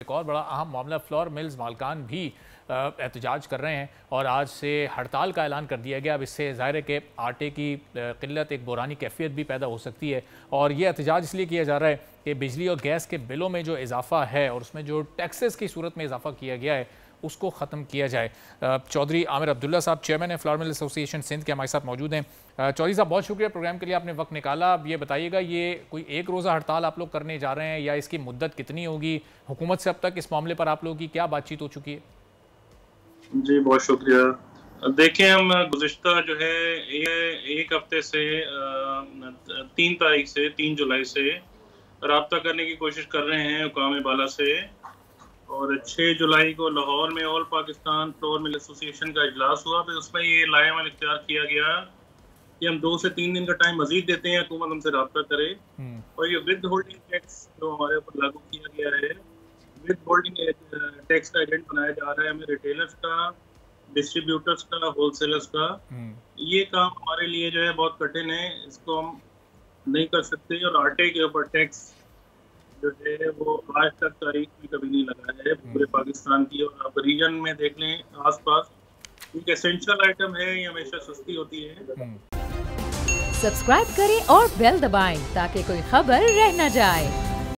एक और बड़ा अहम मामला, फ्लोर मिल्स मालकान भी एहतजाज कर रहे हैं और आज से हड़ताल का ऐलान कर दिया गया। अब इससे ज़ाहिर है कि आटे की किल्लत, एक बुरानी कैफियत भी पैदा हो सकती है और ये एहतजाज इसलिए किया जा रहा है कि बिजली और गैस के बिलों में जो इजाफा है और उसमें जो टैक्सेस की सूरत में इजाफा किया गया है उसको ख़त्म किया जाए। चौधरी आमिर अब्दुल्ला साहब, चेयरमैन है फ्लोर मिल एसोसिएशन सिंध के, हमारे साथ मौजूद हैं। चौधरी साहब, बहुत शुक्रिया प्रोग्राम के लिए, आपने वक्त निकाला। अब ये बताइएगा, ये कोई एक रोज़ा हड़ताल आप लोग करने जा रहे हैं या इसकी मुद्दत कितनी होगी? हुकूमत से अब तक इस मामले पर आप लोगों की क्या बातचीत हो चुकी है? जी, बहुत शुक्रिया। देखिए, हम गुज़िश्ता जो है ये एक हफ्ते से 3 जुलाई से राब्ता करने की कोशिश कर रहे हैं हुकाम बाला से, और 6 जुलाई को लाहौर में all Pakistan flour mill association का इजलास हुआ। फिर उसमें ये लाएमल इख्तियार किया गया कि हम 2 से 3 दिन का टाइम मजीद देते हैं, हुकूमत हमसे राब्ता करे और ये विद होल्डिंग टैक्स जो हमारे ऊपर लागू किया गया है, विद होल्डिंग टैक्स का एजेंट बनाया जा रहा है हमें, रिटेलर्स का, डिस्ट्रीब्यूटर्स का, होलसेलर्स का। ये काम हमारे लिए जो है बहुत कठिन है, इसको हम नहीं कर सकते। और आटे के ऊपर टैक्स जो है वो आज तक तारीख में कभी नहीं लगा है पूरे पाकिस्तान की। और आप रीजन में देख लें आसपास, एक एसेंशियल आइटम है, ये हमेशा सस्ती होती है। सब्सक्राइब करें और बेल दबाएं ताकि कोई खबर रह न जाए।